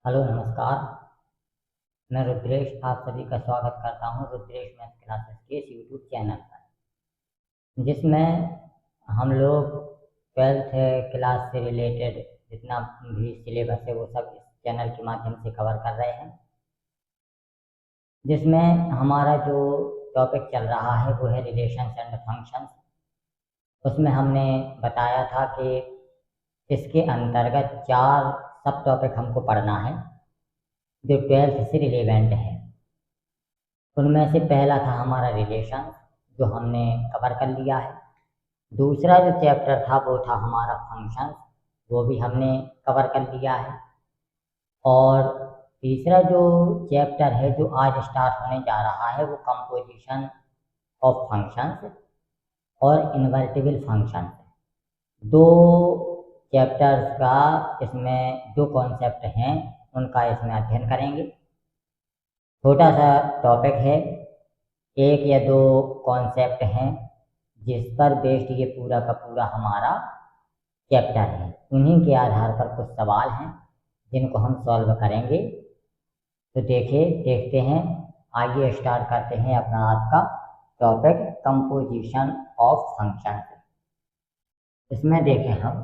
Hello नमस्कार। मैं रुद्रेश आप सभी का स्वागत करता हूं रुद्रेश मैथ क्लासेस के इस यूट्यूब चैनल पर, जिसमें हम लोग 12th क्लास से रिलेटेड जितना भी सिलेबस है वो सब इस चैनल के माध्यम से कवर कर रहे हैं। जिसमें हमारा जो टॉपिक चल रहा है वो है रिलेशंस एंड फंक्शंस। उसमें हमने बताया था कि इसके अंतर्गत 4 सब टॉपिक हमको पढ़ना है जो 12th से रिलेवेंट है। उनमें से पहला था हमारा रिलेशन, जो हमने कवर कर लिया है। दूसरा जो चैप्टर था वो था हमारा फंक्शन, वो भी हमने कवर कर लिया है। और तीसरा जो चैप्टर है जो आज स्टार्ट होने जा रहा है वो कंपोजिशन ऑफ फंक्शंस और इन्वर्टिबल फंक्शन। 2 चैप्टर्स का इसमें जो कॉन्सेप्ट हैं उनका इसमें अध्ययन करेंगे। छोटा सा टॉपिक है, 1 या 2 कॉन्सेप्ट हैं जिस पर बेस्ड ये पूरा का पूरा हमारा चैप्टर है। उन्हीं के आधार पर कुछ सवाल हैं जिनको हम सॉल्व करेंगे। तो देखते हैं, आगे स्टार्ट करते हैं अपना आज का टॉपिक कंपोजिशन ऑफ फंक्शन। इसमें देखें हम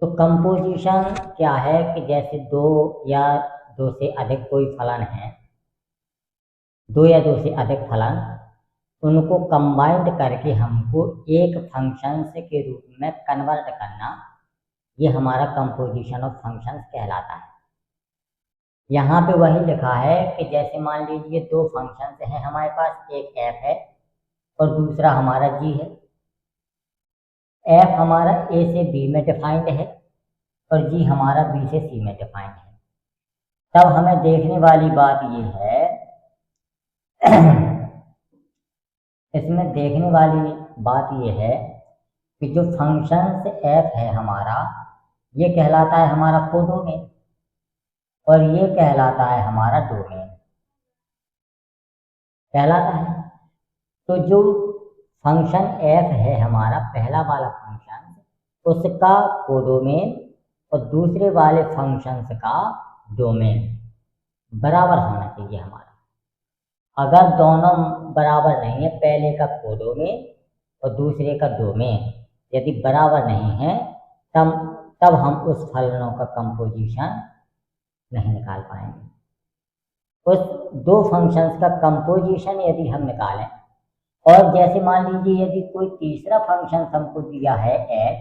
तो कंपोजिशन क्या है कि जैसे 2 या 2 से अधिक कोई फलन है, 2 या 2 से अधिक फलन, उनको कंबाइंड करके हमको एक फंक्शन के रूप में कन्वर्ट करना, ये हमारा कंपोजिशन ऑफ फंक्शंस कहलाता है। यहाँ पे वही लिखा है कि जैसे मान लीजिए 2 फंक्शंस हैं हमारे पास, एक f है और दूसरा हमारा g है। f हमारा a से b में डिफाइंड है और g हमारा b से c में डिफाइंड है। तब हमें देखने वाली बात ये है इसमें देखने वाली बात ये है कि जो फंक्शन f है हमारा, ये कहलाता है हमारा कोडोमेन और ये कहलाता है हमारा डोमेन कहलाता है। तो जो फंक्शन f है हमारा, पहला वाला फंक्शन, उसका कोडोमेन और दूसरे वाले फंक्शंस का डोमेन बराबर होना चाहिए हमारा। अगर दोनों बराबर नहीं है, पहले का कोडोमेन और दूसरे का डोमेन यदि बराबर नहीं है, तब हम उस फलनों का कंपोजिशन नहीं निकाल पाएंगे। उस 2 फंक्शंस का कंपोजिशन यदि हम निकालें, और जैसे मान लीजिए यदि कोई तीसरा फंक्शन हमको दिया है h,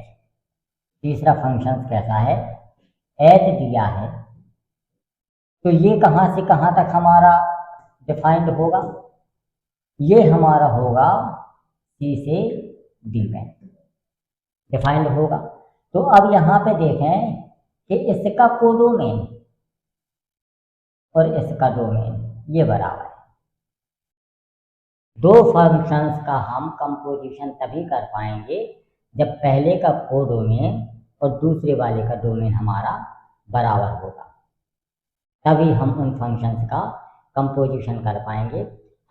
तीसरा फंक्शन कैसा है, h दिया है, तो ये कहाँ से कहाँ तक हमारा डिफाइंड होगा, ये हमारा होगा c से d में डिफाइंड होगा। तो अब यहाँ पे देखें कि इसका कोडोमेन और इसका डोमेन ये बराबर है। 2 फंक्शंस का हम कंपोजिशन तभी कर पाएंगे जब पहले का कोडोमेन और दूसरे वाले का डोमेन हमारा बराबर होगा, तभी हम उन फंक्शंस का कंपोजिशन कर पाएंगे।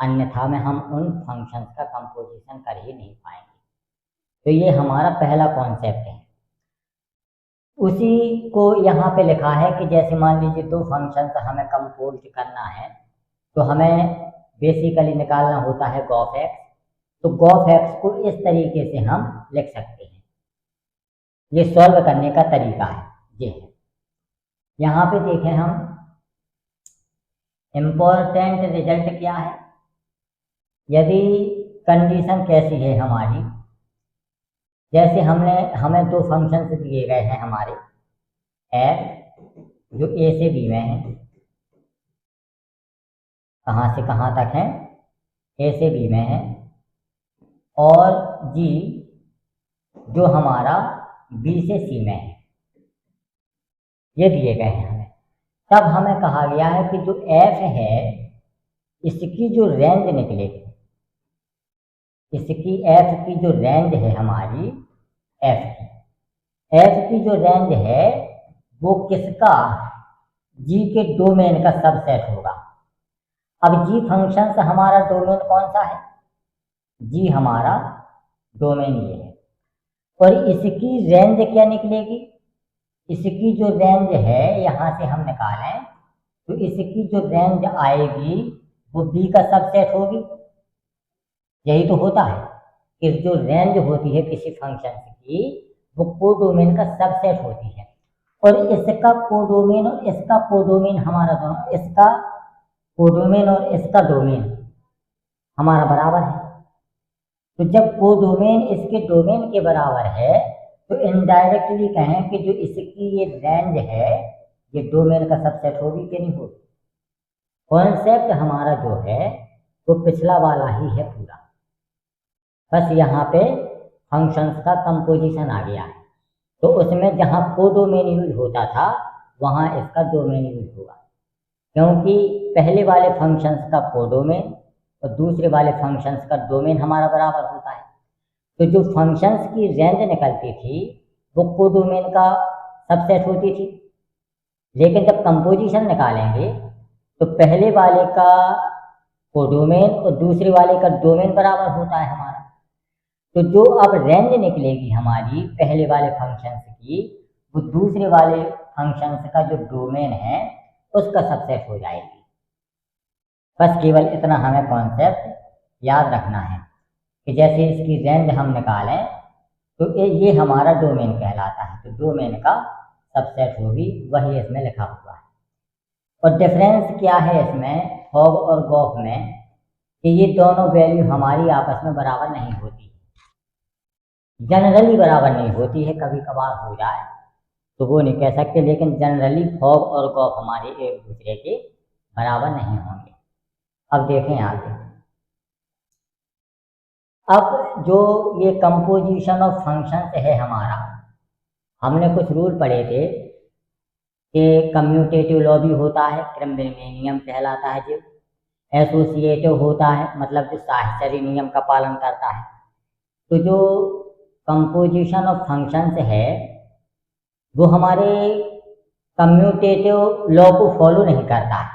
अन्यथा में हम उन फंक्शंस का कंपोजिशन कर ही नहीं पाएंगे। तो ये हमारा पहला कॉन्सेप्ट है। उसी को यहाँ पे लिखा है कि जैसे मान लीजिए 2 फंक्शंस हमें कंपोज करना है, तो हमें बेसिकली निकालना होता है गॉफ एक्स। तो गॉफ एक्स को इस तरीके से हम लिख सकते हैं। ये सॉल्व करने का तरीका है, ये है। यहाँ पे देखें हम, इम्पोर्टेंट रिजल्ट क्या है, यदि कंडीशन कैसी है हमारी, जैसे हमें 2 फंक्शंस दिए गए हैं हमारे, f जो a से b में है, कहाँ से कहाँ तक है, a से b में है, और g जो हमारा b से c में है, ये दिए गए हैं हमें। तब हमें कहा गया है कि जो f है इसकी जो रेंज निकलेगी, इसकी f की जो रेंज है हमारी, f की जो रेंज है वो किसका, g के डोमेन का सबसेट होगा। अब g फंक्शन से हमारा डोमेन कौन सा है, जी हमारा डोमेन ये है। और इसकी रेंज क्या निकलेगी, इसकी जो रेंज है यहाँ से हम निकालें तो इसकी जो रेंज आएगी वो बी का सबसेट होगी। यही तो होता है कि जो रेंज होती है किसी फंक्शन की वो कोडोमेन का सबसेट होती है। और इसका कोडोमेन और इसका कोडोमेन हमारा दोनों, इसका कोडोमेन और इसका डोमेन हमारा बराबर है। तो जब कोडोमेन इसके डोमेन के बराबर है तो इनडायरेक्टली कहें कि जो इसकी ये रेंज है ये डोमेन का सबसेट होगी कि नहीं होगी। कॉन्सेप्ट हमारा जो है वो पिछला वाला ही है पूरा, बस यहाँ पे फंक्शंस का कंपोजिशन आ गया है। तो उसमें जहाँ कोडोमेन यूज होता था वहाँ इसका डोमेन यूज होगा, क्योंकि पहले वाले फंक्शंस का कोडोमेन और दूसरे वाले फंक्शंस का डोमेन हमारा बराबर होता है। तो जो फंक्शंस की रेंज निकलती थी वो कोडोमेन का सबसेट होती थी, लेकिन जब कंपोजिशन निकालेंगे तो पहले वाले का कोडोमेन और दूसरे वाले का डोमेन बराबर होता है हमारा। तो जो अब रेंज निकलेगी हमारी पहले वाले फंक्शंस की वो दूसरे वाले फंक्शंस का जो डोमेन है उसका सबसेट हो जाएगी। बस केवल इतना हमें कॉन्सेप्ट याद रखना है कि जैसे इसकी रेंज हम निकालें तो ये हमारा डोमेन कहलाता है, तो डोमेन का सबसेट होगी, वही इसमें लिखा हुआ है। और डिफरेंस क्या है इसमें फॉग और गॉफ में कि ये दोनों वैल्यू हमारी आपस में बराबर नहीं होती, जनरली बराबर नहीं होती है, कभी कभार हो जाए तो वो नहीं कह सकते, लेकिन जनरली फॉग और गॉफ हमारे एक दूसरे के बराबर नहीं होंगे। अब देखें आगे। अब जो ये कंपोजिशन ऑफ फंक्शंस है हमारा, हमने कुछ रूल पढ़े थे कि कम्यूटेटिव लॉ भी होता है, क्रमबेरमेन नियम कहलाता है, जो एसोसिएटिव होता है मतलब जो साहचर्य नियम का पालन करता है। तो जो कंपोजिशन ऑफ फंक्शंस है वो हमारे कम्यूटेटिव लॉ को फॉलो नहीं करता है,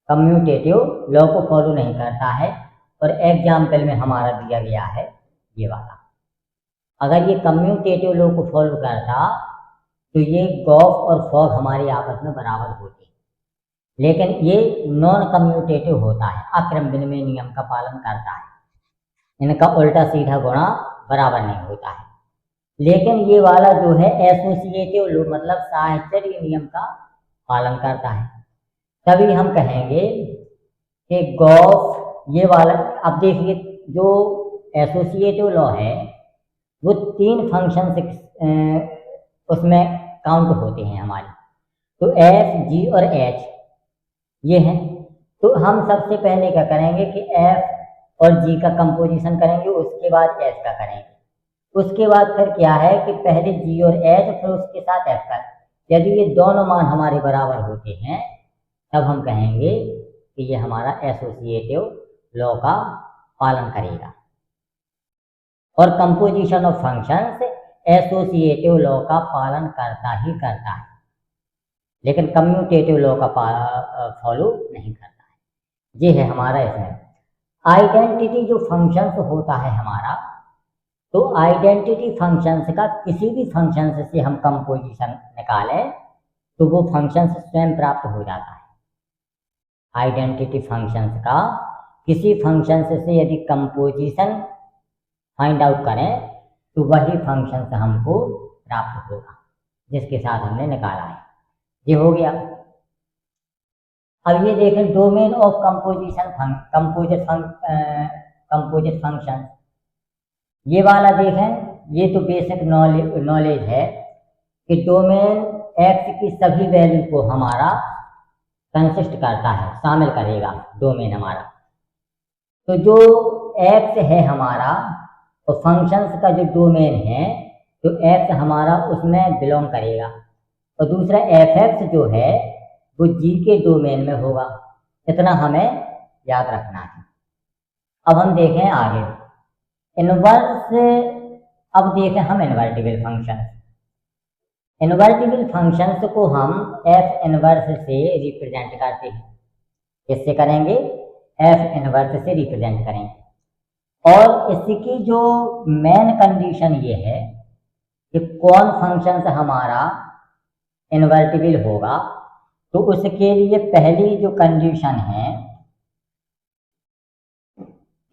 कम्यूटेटिव लॉ को फॉलो नहीं करता है। और एग्जाम्पल में हमारा दिया गया है ये वाला, अगर ये कम्यूटेटिव लॉ को फॉलो करता तो ये गॉफ और फॉग हमारे आपस में बराबर होते, लेकिन ये नॉन कम्यूटेटिव होता है, अक्रम विनिमय नियम का पालन करता है, इनका उल्टा सीधा गुणा बराबर नहीं होता है। लेकिन ये वाला जो है एसोसिएटिव लॉ मतलब साहचर्य नियम का पालन करता है, तभी हम कहेंगे कि गॉफ ये वाला। अब देखिए जो एसोसिएटिव लॉ है वो तीन फंक्शन से उसमें काउंट होते हैं हमारे, तो एफ जी और एच ये हैं। तो हम सबसे पहले क्या करेंगे कि एफ और जी का कंपोजिशन करेंगे, उसके बाद एच का करेंगे, उसके बाद फिर क्या है कि पहले जी और एच फिर उसके साथ एफ का। यदि ये दोनों मान हमारे बराबर होते हैं तब हम कहेंगे कि ये हमारा एसोसिएटिव लॉ का पालन करेगा। और composition of functions associative law का पालन करता ही करता है, लेकिन कम्यूटेटिव लॉ का फॉलो नहीं करता है। ये है हमारा इसमें आइडेंटिटी जो फंक्शंस होता है हमारा, तो आइडेंटिटी फंक्शंस का किसी भी फंक्शंस से हम कंपोजिशन निकालें तो वो फंक्शंस स्वयं प्राप्त हो जाता है। आइडेंटिटी फंक्शंस का किसी फंक्शंस से यदि कंपोजिशन फाइंड आउट करें तो वही फंक्शंस हमको प्राप्त होगा जिसके साथ हमने निकाला है। ये हो गया। अब ये देखें डोमेन ऑफ कंपोजिट फंक्शन, ये वाला देखें, ये तो बेसिक नॉलेज है कि डोमेन एक्स की सभी वैल्यू को हमारा कंसिस्ट करता है, शामिल करेगा डोमेन हमारा। तो जो एक्स है हमारा तो फंक्शंस का जो डोमेन है तो एक्स हमारा उसमें बिलोंग करेगा, और दूसरा एफ एक्स जो है वो जी के डोमेन में होगा। इतना हमें याद रखना है। अब हम देखें आगे इनवर्स। अब देखें हम इन्वर्टिबल फंक्शंस, इन्वर्टिबल फंक्शंस को हम एफ इनवर्स से रिप्रेजेंट करते हैं। किससे करेंगे? एफ इनवर्स से रिप्रेजेंट करेंगे। और इसकी जो मेन कंडीशन ये है कि कौन फंक्शन से हमारा इन्वर्टिबल होगा, तो उसके लिए पहली जो कंडीशन है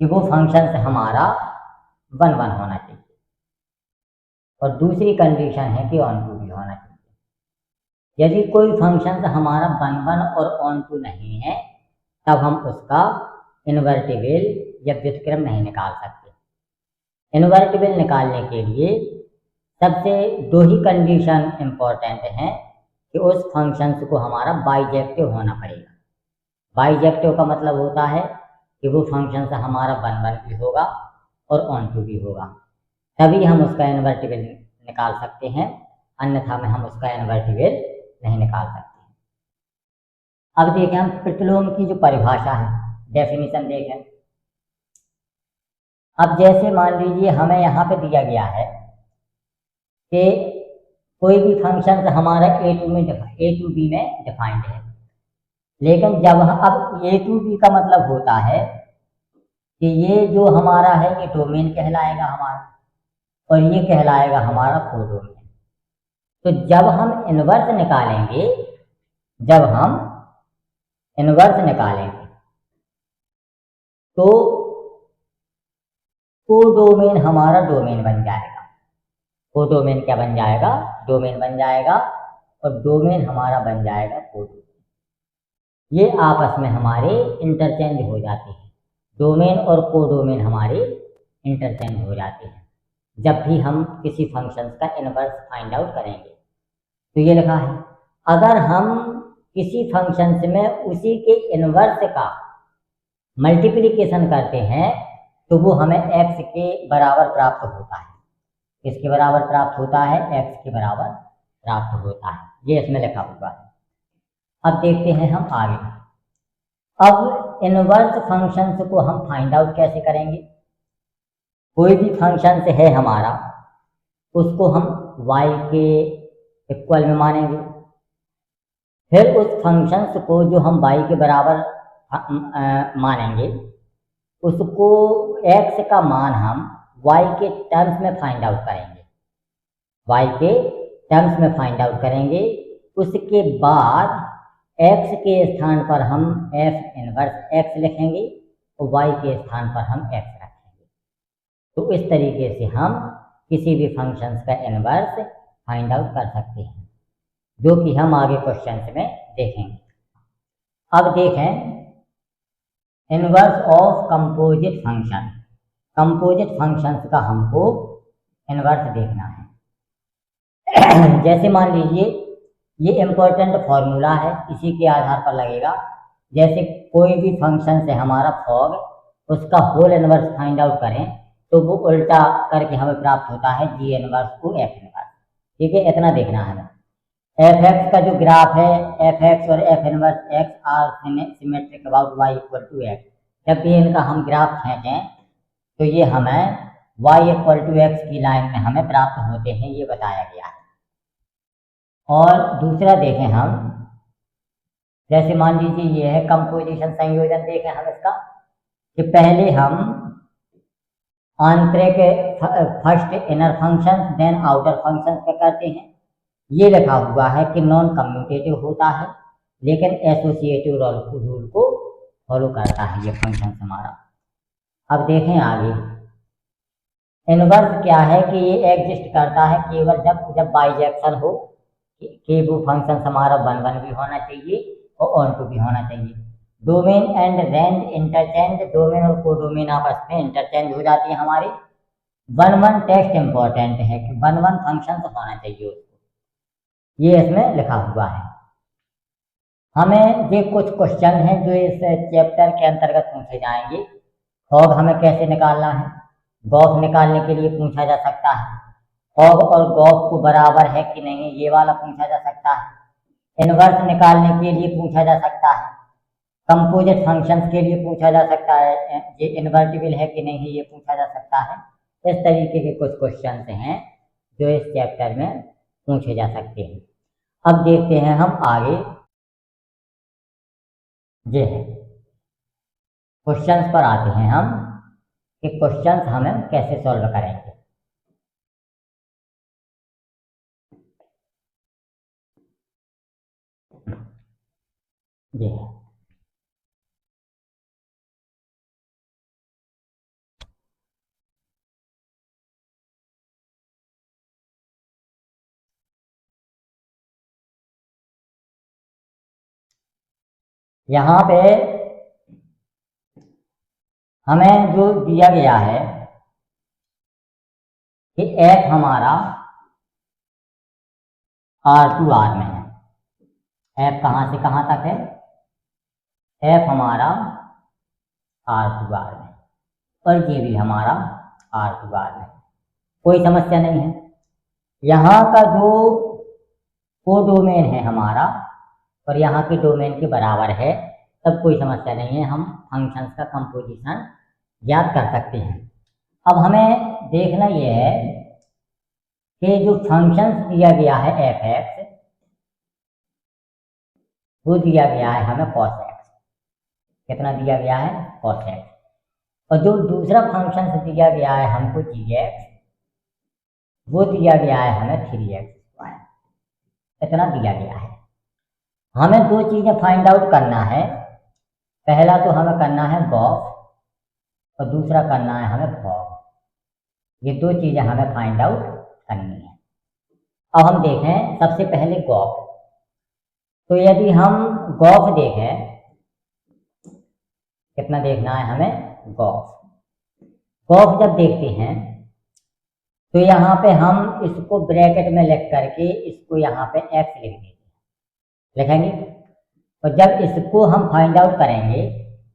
कि वो फंक्शन से हमारा 1 1 होना चाहिए, और दूसरी कंडीशन है कि ऑन टू भी होना चाहिए। यदि कोई फंक्शन हमारा 1 1 और ऑन टू नहीं है, तब हम उसका इन्वर्टिबल या व्युत्क्रम नहीं निकाल सकते। इन्वर्टिबल निकालने के लिए सबसे 2 ही कंडीशन इम्पोर्टेंट हैं कि उस फंक्शन को हमारा बाइजेक्टिव होना पड़ेगा। बाइजेक्टिव का मतलब होता है कि वो फंक्शन हमारा 1 1 भी होगा और ऑन टू भी होगा, तभी हम उसका इन्वर्टिबल निकाल सकते हैं, अन्यथा में हम उसका इन्वर्टिबल नहीं निकाल सकते। अब देखें हम प्रतिलोम की जो परिभाषा है, डेफिनेशन देखें। अब जैसे मान लीजिए हमें यहाँ पे दिया गया है कि कोई भी फंक्शन हमारा a to b में डिफाइंड है, लेकिन जब अब a to b का मतलब होता है कि ये जो हमारा है ये डोमेन कहलाएगा हमारा, और ये कहलाएगा हमारा कोडोमेन। तो जब हम इन्वर्स निकालेंगे तो कोडोमेन हमारा डोमेन बन जाएगा। कोडोमेन क्या बन जाएगा? डोमेन बन जाएगा, और डोमेन हमारा बन जाएगा कोडोमेन। ये आपस में हमारे इंटरचेंज हो जाते हैं, डोमेन और कोडोमेन हमारे इंटरचेंज हो जाते हैं जब भी हम किसी फंक्शन का इन्वर्स फाइंड आउट करेंगे। तो ये लिखा है, अगर हम किसी फंक्शन में उसी के इन्वर्स का मल्टीप्लिकेशन करते हैं तो वो हमें x के बराबर प्राप्त होता है। किसके बराबर प्राप्त होता है? x के बराबर प्राप्त होता है। ये इसमें लिखा हुआ है। अब देखते हैं हम आगे। अब इन्वर्स फंक्शन को हम फाइंड आउट कैसे करेंगे? कोई भी फंक्शन है हमारा, उसको हम y के इक्वल में मानेंगे, फिर उस फंक्शन को जो हम y के बराबर मानेंगे उसको x का मान हम y के टर्म्स में फाइंड आउट करेंगे, y के टर्म्स में फाइंड आउट करेंगे। उसके बाद x के स्थान पर हम f इनवर्स x लिखेंगे और y के स्थान पर हम x रखेंगे। तो इस तरीके से हम किसी भी फंक्शन का इनवर्स फाइंड आउट कर सकते हैं, जो कि हम आगे क्वेश्चन में देखेंगे। अब देखें inverse of composite function. Composite functions का हमको इनवर्स देखना है। जैसे मान लीजिए ये इम्पोर्टेंट फॉर्मूला है, इसी के आधार पर लगेगा। जैसे कोई भी फंक्शन से हमारा फॉग, उसका होल इनवर्स फाइंड आउट करें तो वो उल्टा करके हमें प्राप्त होता है जी इनवर्स को एफ इनवर्स। ठीक है, इतना देखना है हमें। एफ एक्स का जो ग्राफ है, एफ एक्स और f inverse x are symmetric about y equal to x. जब भी इनका हम ग्राफ खींचें तो ये हमें वाई इक्वल टू एक्स की लाइन में हमें प्राप्त होते हैं, ये बताया गया है। और दूसरा देखें हम, जैसे मान लीजिए ये है कंपोजिशन संयोजन। देखें हम इसका कि पहले हम आंतरिक first inner function then outer function क्या करते हैं। ये लिखा हुआ है कि नॉन कम्यूटेटिव होता है, लेकिन एसोसिएटिव रूल को फॉलो करता है ये फंक्शन हमारा। अब देखें आगे, इनवर्स क्या है कि ये एग्जिस्ट करता है केवल जब बाइजेक्शन हो कि वो फंक्शन हमारा 1 1 भी होना चाहिए और ऑन टू भी होना चाहिए। Domain and range interchange, domain और कोडोमेन आपस में इंटरचेंज हो जाती है हमारी। 1 1 टेस्ट इंपॉर्टेंट है कि 1 1 फंक्शन होना चाहिए उसको, ये इसमें लिखा हुआ है। हमें ये कुछ क्वेश्चन हैं जो इस चैप्टर के अंतर्गत पूछे जाएंगे। फॉग हमें कैसे निकालना है, गॉफ निकालने के लिए पूछा जा सकता है। फॉग और गॉफ को बराबर है कि नहीं, ये वाला पूछा जा सकता है। इनवर्स निकालने के लिए पूछा जा सकता है। कंपोजिट फंक्शंस के लिए पूछा जा सकता है, ये इन्वर्टिबल है कि नहीं, ये पूछा जा सकता है। इस तरीके के कुछ क्वेश्चन हैं जो इस चैप्टर में पूछे जा सकते हैं। अब देखते हैं हम आगे, ये है क्वेश्चंस पर आते हैं हम कि क्वेश्चंस हमें कैसे सॉल्व करेंगे। जी यहाँ पे हमें जो दिया गया है कि f हमारा R2R में है। f कहाँ से कहाँ तक है? f हमारा R2R में और ये भी हमारा R2R में, कोई समस्या नहीं है। यहाँ का जो कोडोमेन है हमारा और यहाँ के डोमेन के बराबर है, तब कोई समस्या नहीं है, हम फंक्शंस का कंपोजिशन ज्ञात कर सकते हैं। अब हमें देखना यह है कि जो फंक्शंस दिया गया है f(x), वो दिया गया है हमें cos x। कितना दिया गया है? cos x। और जो दूसरा फंक्शन दिया गया है हमको g(x), वो दिया गया है हमें 3x²। इतना दिया गया है। हमें दो चीजें फाइंड आउट करना है। पहला तो हमें करना है गॉस और दूसरा करना है हमें फॉग। ये दो चीजें हमें फाइंड आउट करनी है। अब हम देखें सबसे पहले गॉफ। तो यदि हम गॉफ देखें, कितना देखना है हमें? गॉफ जब देखते हैं तो यहाँ पे हम इसको ब्रैकेट में लिख करके इसको यहाँ पे x लिख देते हैं, लिखेंगे। और जब इसको हम फाइंड आउट करेंगे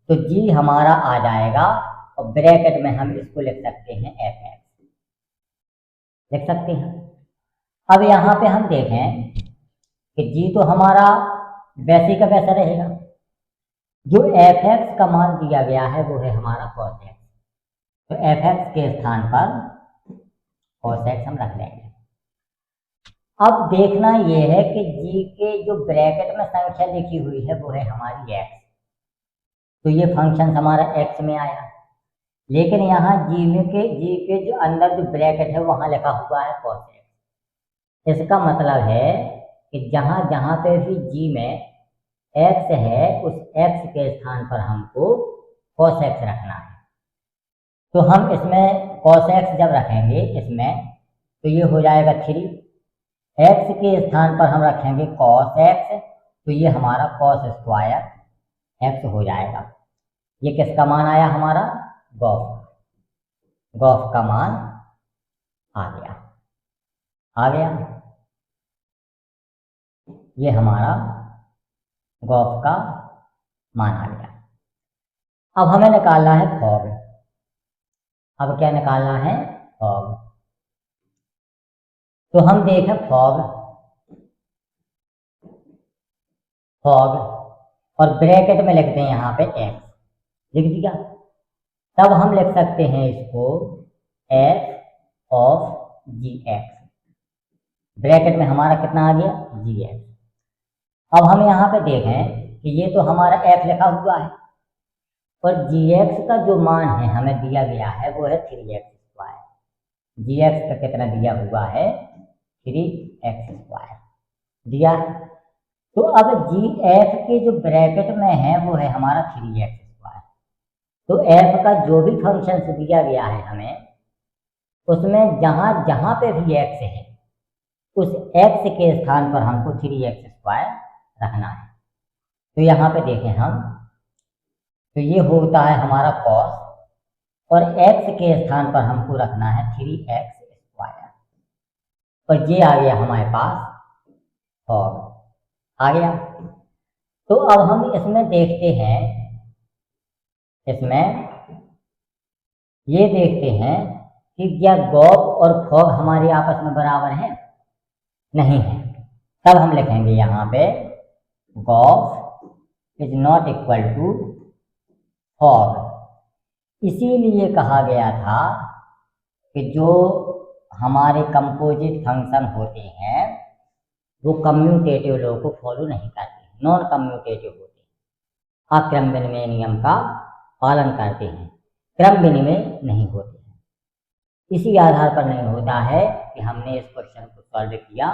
तो g हमारा आ जाएगा और ब्रैकेट में हम इसको लिख सकते हैं fx, लिख सकते हैं। अब यहाँ पे हम देखें कि g तो हमारा वैसे का वैसा रहेगा। जो fx का मान दिया गया है वो है हमारा cos x, तो fx के स्थान पर cos x हम रख लेंगे। अब देखना यह है कि g के जो ब्रैकेट में संख्या लिखी हुई है वो है हमारी x, तो ये फंक्शन हमारा x में आया। लेकिन यहाँ g के जो अंदर जो ब्रैकेट है वहां लिखा हुआ है cos x। इसका मतलब है कि जहां जहां पे भी g में x है उस x के स्थान पर हमको cos x रखना है। तो हम इसमें cos x जब रखेंगे इसमें तो ये हो जाएगा 3। x के स्थान पर हम रखेंगे cos x, तो ये हमारा cos² x हो जाएगा। ये किसका मान आया? हमारा गॉफ का मान आ गया। ये हमारा गॉफ का मान आ गया। अब हमें निकालना है फॉग। अब क्या निकालना है? फॉग। तो हम देखें फॉग और ब्रैकेट में लिखते हैं यहाँ पे x, लिख दिया। तब हम लिख सकते हैं इसको f of gx। ब्रैकेट में हमारा कितना आ गया? gx। अब हम यहाँ पे देखें कि ये तो हमारा f लिखा हुआ है और gx का जो मान है हमें दिया गया है वो है 3x²। gx का कितना दिया हुआ है? 3x² दिया है। तो अब gf के जो ब्रैकेट में है वो है हमारा 3x²। तो f का जो भी फंक्शन दिया गया है हमें, उसमें जहां जहां पे भी x है उस x के स्थान पर हमको 3x² रखना है। तो यहाँ पे देखें हम, तो ये होता है हमारा cos और x के स्थान पर हमको रखना है 3x²। और ये आ गया हमारे पास fog आ गया। तो अब हम इसमें देखते हैं, इसमें ये देखते हैं कि क्या गॉफ और फॉग हमारे आपस में बराबर है? नहीं है। तब हम लिखेंगे यहाँ पे g o f is not equal to f o g. इसीलिए कहा गया था कि जो हमारे कंपोजिट फंक्शन होते हैं वो कम्यूटेटिव लॉ को फॉलो नहीं करते, नॉन कम्यूटेटिव होते हैं, अक्रमण में नियम का पालन करते हैं। क्रम विनिमय नहीं होते हैं। इसी आधार पर नहीं होता है कि हमने इस क्वेश्चन को सॉल्व किया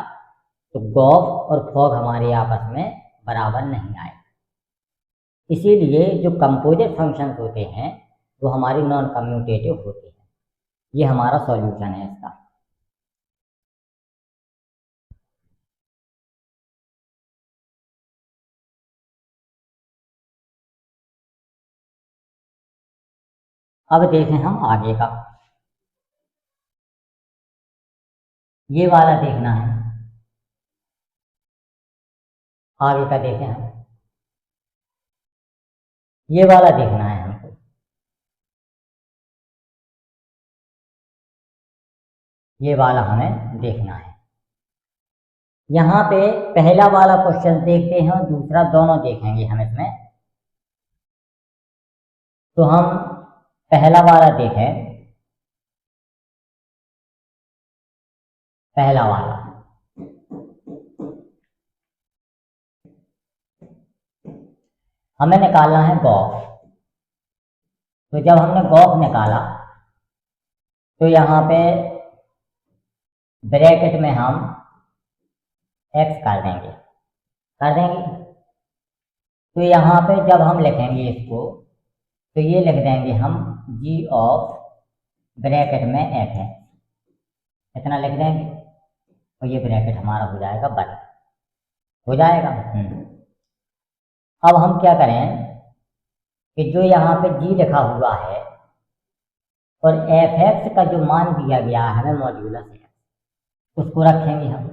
तो गॉफ और फॉग हमारे आपस में बराबर नहीं आए। इसीलिए जो कंपोजिट फंक्शंस होते हैं वो हमारी नॉन कम्यूटेटिव होते हैं। ये हमारा सॉल्यूशन है इसका। अब देखें हम आगे का, ये वाला देखना है। आगे का देखें हम, ये वाला देखना है हमको। ये वाला हमें देखना है। यहाँ पे पहला वाला क्वेश्चन देखते हैं और दूसरा दोनों देखेंगे हम इसमें। तो हम पहला वाला देखें, पहला वाला हमें निकालना है गॉफ। तो जब हमने गॉफ निकाला तो यहाँ पे ब्रैकेट में हम x कर देंगे। तो यहाँ पे जब हम लिखेंगे इसको तो ये लिख देंगे हम g ऑफ ब्रैकेट में f है, इतना लिख देंगे और ये ब्रैकेट हमारा हो जाएगा बंद, हो जाएगा। अब हम क्या करें कि जो यहाँ पे g लिखा हुआ है और f(x) का जो मान दिया गया है हमें मॉड्यूलस x, उसको रखेंगे हम।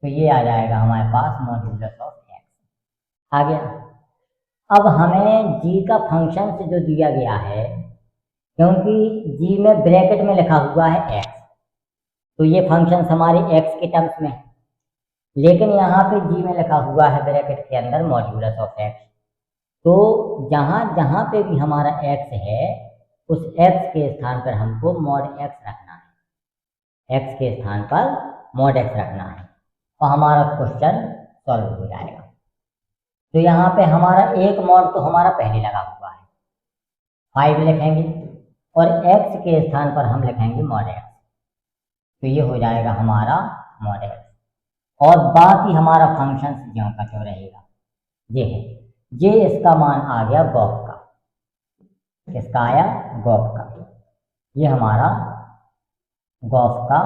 तो ये आ जाएगा हमारे पास मॉड्यूलस ऑफ x आ गया। अब हमें g का फंक्शन से जो दिया गया है, क्योंकि g में ब्रैकेट में लिखा हुआ है x, तो ये फंक्शन हमारे x के टर्म्स में है, लेकिन यहाँ पे g में लिखा हुआ है ब्रैकेट के अंदर मॉड्यूलस ऑफ x। तो जहाँ जहाँ पे भी हमारा x है उस x के स्थान पर हमको मॉड x रखना है, x के स्थान पर मॉड x रखना है और हमारा क्वेश्चन सॉल्व हो जाएगा। तो यहाँ पे हमारा एक मॉड तो हमारा पहले लगा हुआ है, 5 लिखेंगे और x के स्थान पर हम लिखेंगे मॉड x, तो ये हो जाएगा हमारा मॉड x। और बाकी हमारा फंक्शन ज्यों का त्यों रहेगा। ये है, ये इसका मान आ गया गॉफ का, किसका आया, गॉफ का। ये हमारा गॉफ का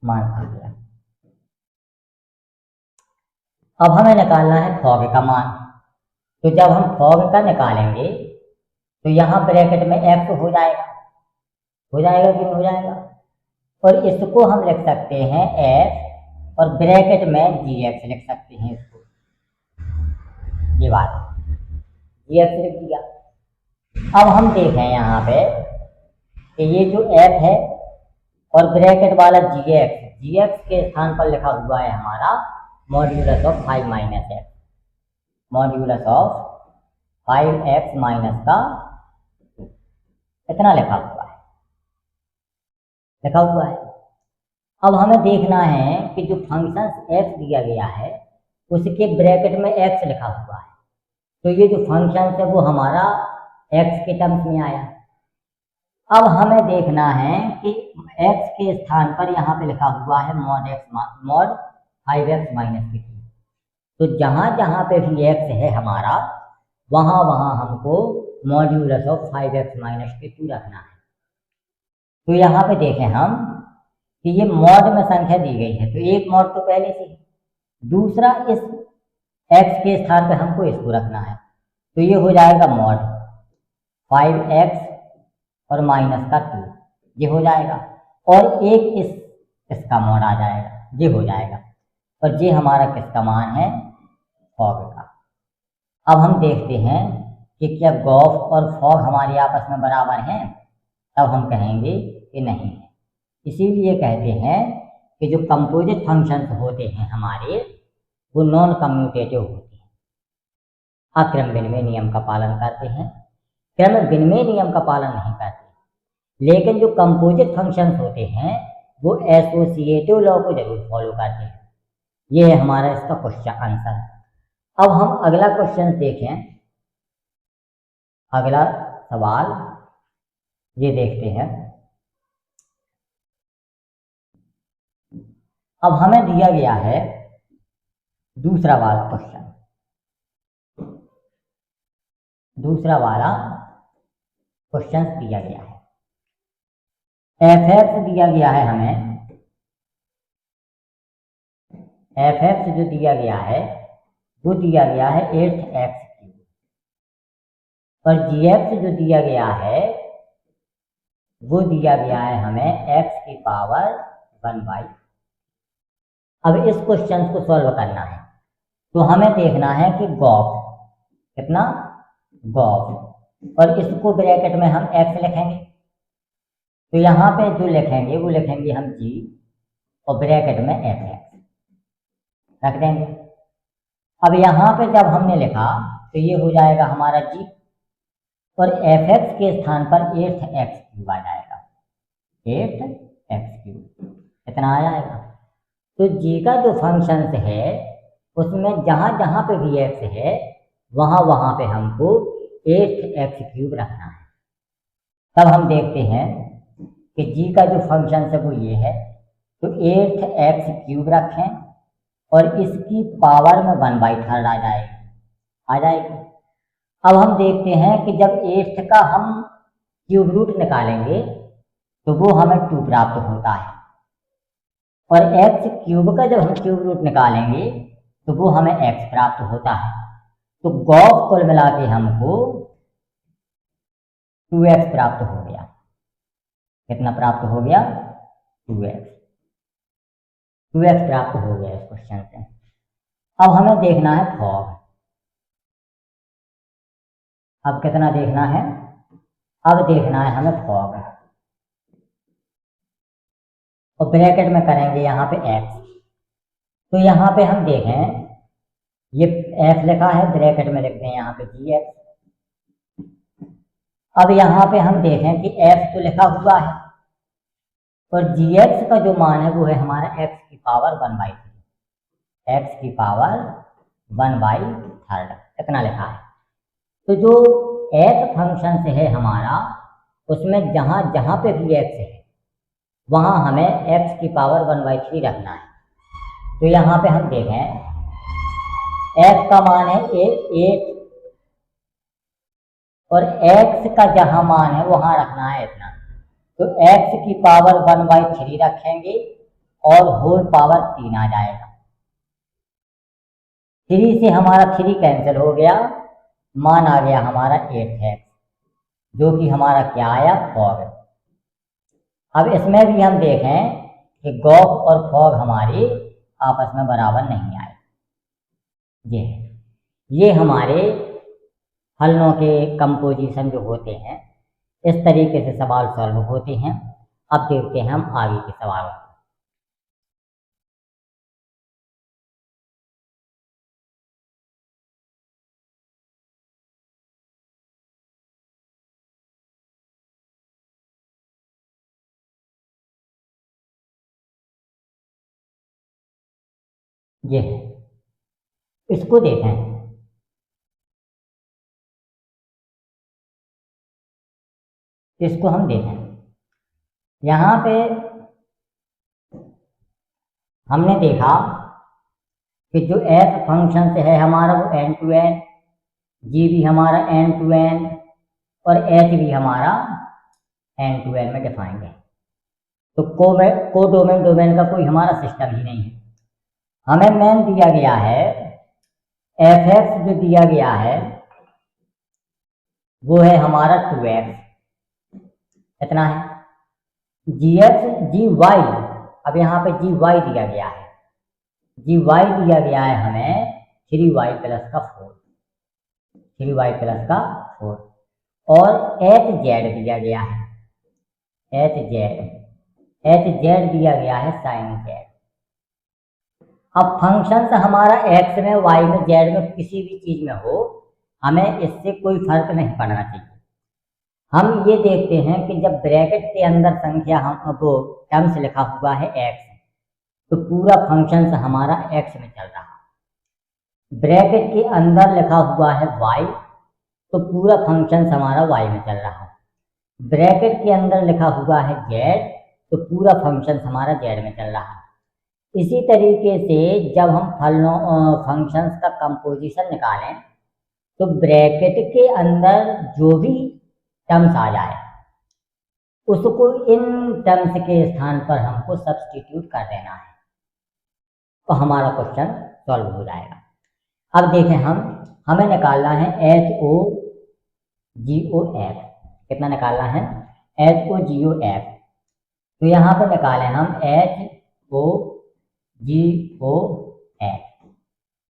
मान आ गया। अब हमें निकालना है फॉग का मान। तो जब हम फॉग का निकालेंगे तो यहाँ ब्रैकेट में x हो जाएगा कि नहीं हो जाएगा, और इसको हम लिख सकते हैं f और ब्रैकेट में gx लिख सकते हैं इसको, ये बात gx लिख दिया। अब हम देखें यहाँ पे कि ये जो f है और ब्रैकेट वाला gx के स्थान पर लिखा हुआ है हमारा modulus of 5 minus x, modulus of 5x minus का 2, इतना लिखा हुआ है। अब हमें देखना है कि जो फंक्शन x दिया गया है उसके ब्रैकेट में x लिखा हुआ है, तो ये जो फंक्शन है वो हमारा x के टर्म्स में आया। अब हमें देखना है कि x के स्थान पर यहाँ पे लिखा हुआ है मॉड 5x माइनस की 2, तो जहाँ जहाँ पे भी x है हमारा वहाँ वहाँ हमको मॉड्यूलस ऑफ 5x माइनस की 2 रखना है। तो यहाँ पे देखें हम कि ये मॉड में संख्या दी गई है, तो एक मॉड तो पहले से ही, दूसरा इस x के स्थान पे हमको इसको रखना है, तो ये हो जाएगा मॉड 5x और माइनस का 2, ये हो जाएगा, और एक इसका मॉड आ जाएगा, ये हो जाएगा, और ये हमारा किसका मान है, फॉग का। अब हम देखते हैं कि क्या गॉफ और फॉग हमारे आपस में बराबर हैं, तब हम कहेंगे कि नहीं है। इसीलिए कहते हैं कि जो कंपोजिट फंक्शंस होते हैं हमारे वो नॉन कम्यूटेटिव होते हैं, अक्रम विनिमय नियम का पालन करते हैं, क्रम विनिमय नियम का पालन नहीं करते। लेकिन जो कंपोजिट फंक्शंस होते हैं वो एसोसिएटिव लॉ को जरूर फॉलो करते हैं। ये है हमारा इसका क्वेश्चन आंसर। अब हम अगला क्वेश्चन देखें, अगला सवाल ये देखते हैं। अब हमें दिया गया है दूसरा वाला क्वेश्चन। दूसरा वाला क्वेश्चन दिया गया है, एफ एक्स दिया गया है हमें। एफ एक्स जो दिया गया है वो दिया गया है 8x³ और जी एक्स जो दिया गया है वो दिया गया है हमें x⁴ अब इस क्वेश्चन को सॉल्व करना है तो हमें देखना है कि गॉफ कितना, गॉफ, और इसको ब्रैकेट में हम x लिखेंगे। तो यहाँ पे जो लिखेंगे वो लिखेंगे हम g और ब्रैकेट में fx रख देंगे। अब यहाँ पे जब हमने लिखा तो ये हो जाएगा हमारा g और fx के स्थान पर 8x³ आ जाएगा, 8x³ इतना आ जाएगा। तो g का जो फंक्शन है उसमें जहाँ जहाँ पे भी x है वहाँ पे हमको 8x³ रखना है। तब हम देखते हैं कि g का जो फंक्शन है वो ये है, तो 8x³ रखें और इसकी पावर में 1/3 आ जाएगी। अब हम देखते हैं कि जब 8 का हम क्यूब रूट निकालेंगे तो वो हमें 2 प्राप्त होता है और x³ का जब हम क्यूब रूट निकालेंगे तो वो हमें x प्राप्त होता है। तो गॉफ कुल मिला के हमको 2x प्राप्त हो गया। कितना प्राप्त हो गया? 2x प्राप्त हो गया इस क्वेश्चन से। अब हमें देखना है फॉग। अब कितना देखना है? अब देखना है हमें फॉग और ब्रैकेट में करेंगे यहाँ पे x। तो यहाँ पे हम देखें ये f लिखा है, ब्रैकेट में लिखते हैं यहाँ पे gx। अब यहाँ पे हम देखें कि f तो लिखा हुआ है और gx का जो मान है वो है हमारा x⁴ 1/3, x⁴ 1/3 इतना लिखा है। तो जो f फंक्शन से है हमारा उसमें जहाँ जहाँ पे भी x है वहाँ हमें x⁴ 1/3 रखना है। तो यहाँ पे हम देखें f का मान है 8 और x का जहाँ मान है वहाँ रखना है इतना। तो x⁴ 1/3 रखेंगे और होल पावर 3 आ जाएगा। 3 से हमारा 3 कैंसिल हो गया, मान आ गया हमारा 8x जो कि हमारा क्या आया? फॉग। अब इसमें भी हम देखें कि गॉफ और फॉग हमारे आपस में बराबर नहीं आए। ये हमारे हलों के कंपोजिशन जो होते हैं इस तरीके से सवाल सॉल्व होते हैं। अब देखते हैं हम आगे के सवालों को। ये है, इसको देखें। इसको हम देखें, यहाँ पे हमने देखा कि जो f फंक्शन से है हमारा वो n to n, g भी हमारा n to n और h भी हमारा n to n में डिफाइंड है। तो कोडोमेन डोमेन का कोई हमारा सिस्टम ही नहीं है। हमें मेन दिया गया है f(x) जो दिया गया है वो है हमारा 2x इतना है। gx gy, अब यहाँ पे gy दिया गया है, gy दिया गया है हमें 3y + 4, 3y + 4 और hz दिया गया है, hz दिया गया है sin z। अब फंक्शन से हमारा x में, y में, z में किसी भी चीज में हो हमें इससे कोई फर्क नहीं पड़ना चाहिए। हम ये देखते हैं कि जब ब्रैकेट के अंदर संख्या हम वो टर्म्स लिखा हुआ है x तो पूरा फंक्शन से हमारा x में चल रहा है। ब्रैकेट के अंदर लिखा हुआ है y तो पूरा फंक्शन हमारा y में चल रहा है। ब्रैकेट के अंदर लिखा हुआ है जेड, तो पूरा फंक्शन हमारा जेड में चल रहा है। इसी तरीके से जब हम फंक्शंस का कंपोजिशन निकालें तो ब्रैकेट के अंदर जो भी टर्म्स आ जाए उसको इन टर्म्स के स्थान पर हमको सब्स्टिट्यूट कर देना है, तो हमारा क्वेश्चन सॉल्व हो जाएगा। अब देखें, हमें निकालना है HOGOF। कितना निकालना है? HOGOF। तो यहाँ पे निकालें हम HOGOF।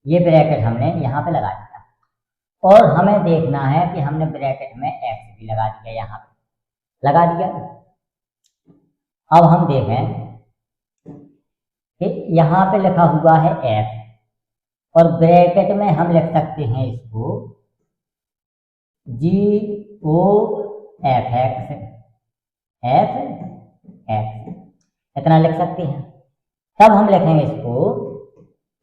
ये ब्रैकेट हमने यहाँ पे लगा दिया, और हमें देखना है कि हमने ब्रैकेट में x भी लगा दिया, यहाँ पे लगा दिया। अब हम देखें कि यहाँ पे लिखा हुआ है f, और ब्रैकेट में हम लिख सकते हैं इसको GOFX, FX इतना लिख सकते हैं। तब हम लिखेंगे इसको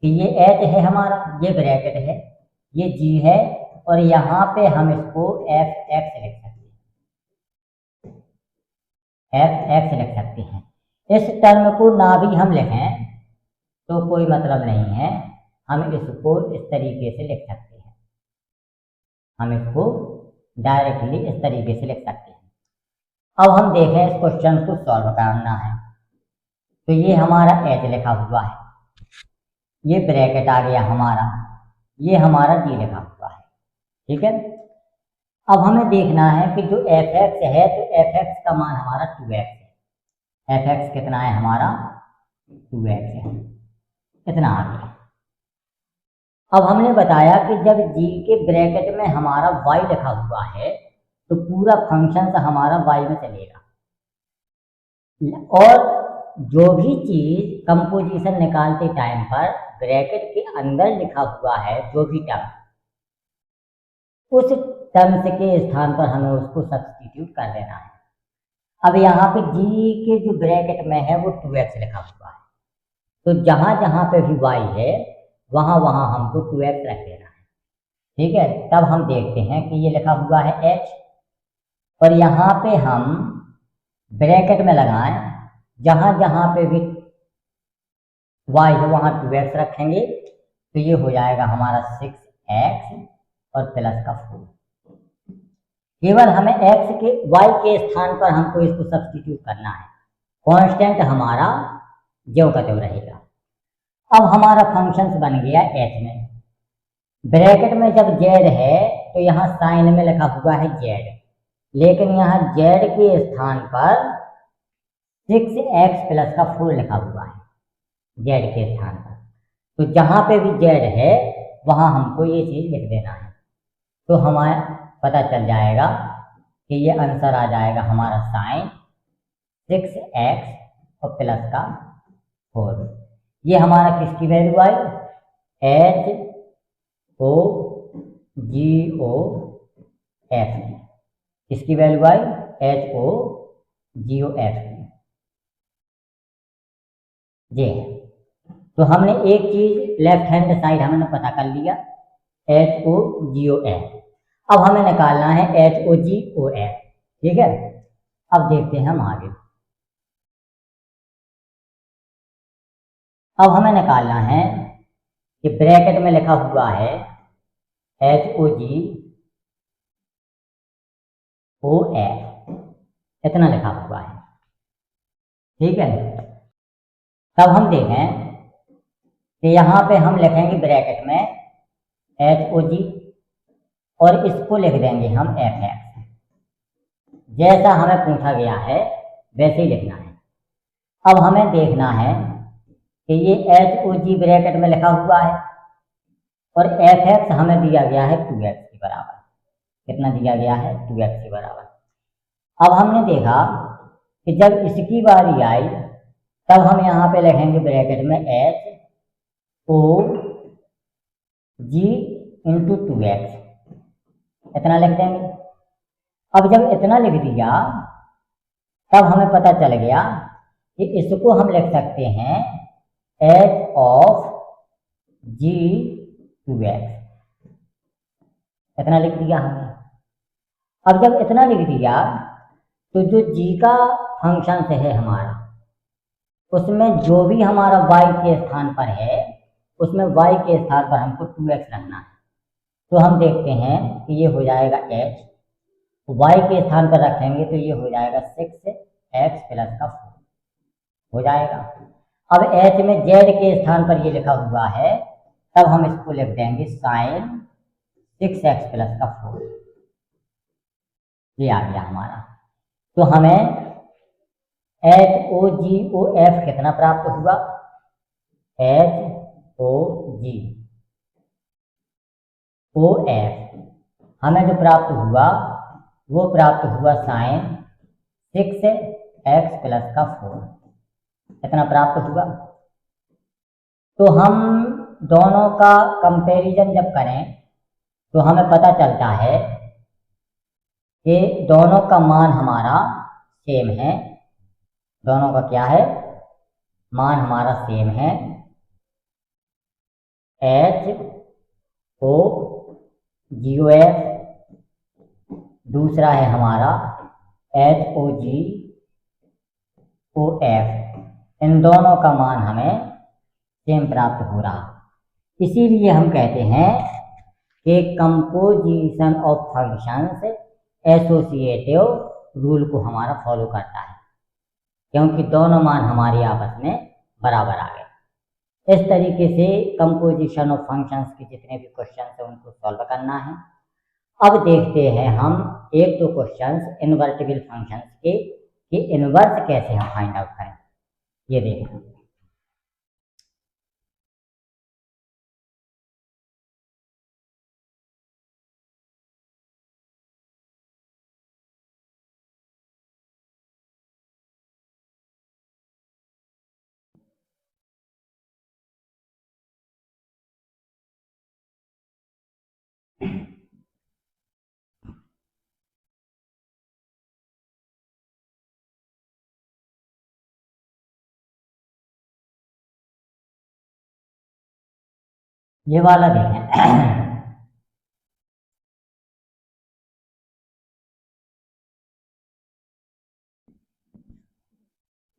कि ये h है हमारा, ये ब्रैकेट है, ये g है, और यहाँ पे हम इसको fx लिख सकते हैं, fx लिख सकते हैं। इस टर्म को ना भी हम लिखें तो कोई मतलब नहीं है, हम इसको इस तरीके से लिख सकते हैं, हम इसको डायरेक्टली इस तरीके से लिख सकते हैं। अब हम देखें इस क्वेश्चन को सॉल्व करना है, तो ये हमारा h लिखा हुआ है, ये ब्रैकेट आ गया हमारा, ये हमारा g लिखा हुआ है, ठीक है। अब हमें देखना है कि जो fx है, तो fx का मान हमारा 2x है। fx कितना है हमारा? 2x है, इतना आ गया। अब हमने बताया कि जब g के ब्रैकेट में हमारा y लिखा हुआ है तो पूरा फंक्शन हमारा y में चलेगा, और जो भी चीज कंपोजिशन निकालते टाइम पर ब्रैकेट के अंदर लिखा हुआ है, जो भी टर्म, उस टर्म्स के स्थान पर हमें उसको सब्स्टिट्यूट कर देना है। अब यहाँ पे g के जो ब्रैकेट में है वो 2x लिखा हुआ है, तो जहां जहां पे भी y है वहां वहां हमको 2x रख देना है, ठीक है। तब हम देखते हैं कि ये लिखा हुआ है h, और यहाँ पे हम ब्रैकेट में लगाएं, जहां जहां पे भी y है वहां 2x रखेंगे, तो ये हो जाएगा हमारा 6x और प्लस का 4। केवल हमें x के y के स्थान पर हमको इसको सब्स्टिट्यूट करना है, कांस्टेंट हमारा ज्यों का त्यों रहेगा। अब हमारा फंक्शन बन गया h में, ब्रैकेट में जब z है तो यहाँ साइन में लिखा हुआ है z, लेकिन यहाँ z के स्थान पर 6x प्लस का 4 लिखा हुआ है, z के स्थान पर। तो जहाँ पे भी z है वहाँ हमको ये चीज़ लिख देना है, तो हमारा पता चल जाएगा कि ये आंसर आ जाएगा हमारा साइन 6x और प्लस का 4। ये हमारा किसकी वैल्यू आई? HOGOF, इसकी वैल्यू आई HOGOF ये। तो हमने एक चीज लेफ्ट हैंड साइड हमने पता कर लिया, HOGOF। अब हमें निकालना है HOGOF, ठीक है। अब देखते हैं हम आगे। अब हमें निकालना है कि ब्रैकेट में लिखा हुआ है HOGOF, इतना लिखा हुआ है, ठीक है। तब हम देखें कि यहाँ पे हम लिखेंगे ब्रैकेट में HOG, और इसको लिख देंगे हम FX। जैसा हमें पूछा गया है वैसे ही लिखना है। अब हमें देखना है कि ये HOG ब्रैकेट में लिखा हुआ है, और FX हमें दिया गया है 2x के बराबर। कितना दिया गया है? 2x के बराबर। अब हमने देखा कि जब इसकी बारी आई तब हम यहाँ पे लिखेंगे ब्रैकेट में HOG इंटू 2x, इतना लिख देंगे। अब जब इतना लिख दिया तब हमें पता चल गया कि इसको हम लिख सकते हैं h of g 2x, इतना लिख दिया हमने। अब जब इतना लिख दिया तो जो g का फंक्शन है हमारा, उसमें जो भी हमारा y के स्थान पर है, उसमें y के स्थान पर हमको 2x रखना है। तो हम देखते हैं कि ये हो जाएगा h, y के स्थान पर रखेंगे तो ये हो जाएगा 6x प्लस का 4 हो जाएगा। अब h में z के स्थान पर ये लिखा हुआ है, तब हम इसको लिख देंगे साइन 6x प्लस का 4। ये आ गया हमारा। तो हमें HOGOF कितना प्राप्त हुआ? HOGOF हमें जो प्राप्त हुआ वो प्राप्त हुआ साइन 6x प्लस का 4, इतना प्राप्त हुआ। तो हम दोनों का कंपैरिजन जब करें तो हमें पता चलता है कि दोनों का मान हमारा सेम है। दोनों का क्या है? मान हमारा सेम है। HOGOF, दूसरा है हमारा HOGOF। इन दोनों का मान हमें सेम प्राप्त हो रहा, इसीलिए हम कहते हैं कि composition of functions associative rule को हमारा फॉलो करता है, क्योंकि दोनों मान हमारी आपस में बराबर आ गए। इस तरीके से कंपोजिशन ऑफ फंक्शंस के जितने भी क्वेश्चन हैं उनको सॉल्व करना है। अब देखते हैं हम एक दो क्वेश्चंस इन्वर्टिबल फंक्शंस के कि इन्वर्स कैसे हम फाइंड आउट करें। ये देखो, ये वाला देखें।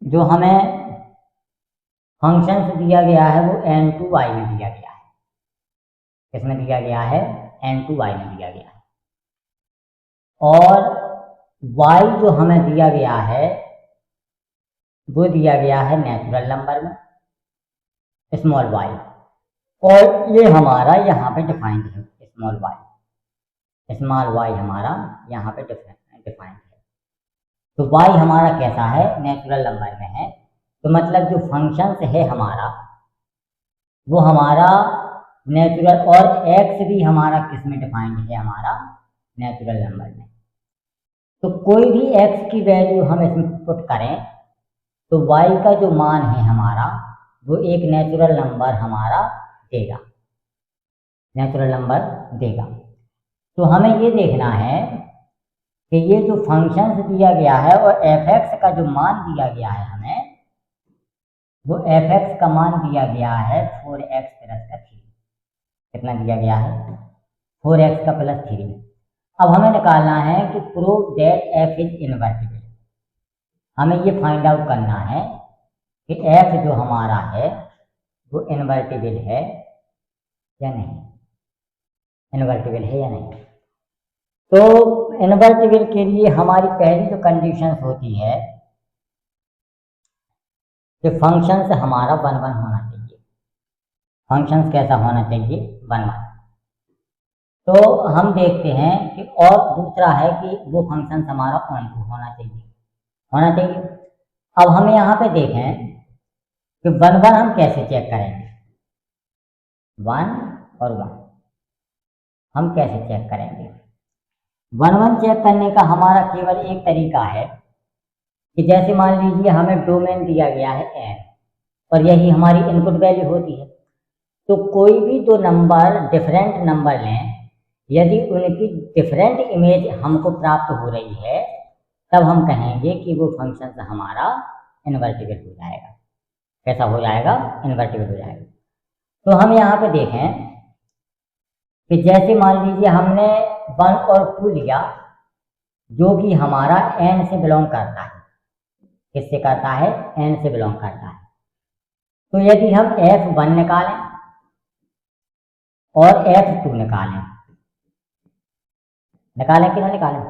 जो हमें फंक्शंस दिया गया है वो n2y में दिया गया है। किसमें दिया गया है? n2y में दिया गया है। और y जो हमें दिया गया है वो दिया गया है नेचुरल नंबर में, स्मॉल y, और ये हमारा यहाँ पे डिफाइंड है स्मॉल y हमारा यहाँ पे डिफाइंड है। तो y हमारा कैसा है? नेचुरल नंबर में है। तो मतलब जो फंक्शंस है हमारा वो हमारा नेचुरल, और x भी हमारा किस में डिफाइंड है? हमारा नेचुरल नंबर में। तो कोई भी x की वैल्यू हम इसमें पुट करें तो y का जो मान है हमारा वो एक नेचुरल नंबर हमारा देगा, नेचुरल नंबर देगा। तो हमें ये देखना है कि ये जो फंक्शंस दिया गया है और f(x) का जो मान दिया गया है हमें, वो f(x) का मान दिया गया है 4x प्लस का 3। कितना दिया गया है? 4x का प्लस 3। अब हमें निकालना है कि prove that f is invertible. हमें ये फाइंड आउट करना है कि f जो हमारा है वो इनवर्टिबल है या नहीं, इनवर्टिबल है या नहीं। तो इनवर्टिबल के लिए हमारी पहली जो कंडीशन होती है कि फंक्शंस हमारा 1 1 होना चाहिए। फंक्शंस कैसा होना चाहिए? 1 1। तो हम देखते हैं कि, और दूसरा है कि वो फंक्शंस हमारा 1 2 होना चाहिए। अब हम यहाँ पे देखें कि 1 1 हम कैसे चेक करेंगे। 1 और 1 हम कैसे चेक करेंगे? 1 1 चेक करने का हमारा केवल एक तरीका है कि जैसे मान लीजिए हमें डोमेन दिया गया है n और यही हमारी इनपुट वैल्यू होती है। तो कोई भी दो नंबर डिफरेंट नंबर लें, यदि उनकी डिफरेंट इमेज हमको प्राप्त हो रही है तब हम कहेंगे कि वो फंक्शन हमारा इन्वर्टिबल हो जाएगा। कैसा हो जाएगा? इन्वर्टिबल हो जाएगा। तो हम यहाँ पे देखें कि जैसे मान लीजिए हमने 1 और 2 लिया, जो कि हमारा n से बिलोंग करता है। किससे करता है? n से बिलोंग करता है। तो यदि हम f1 निकालें और f2 निकालें कि ना निकालें,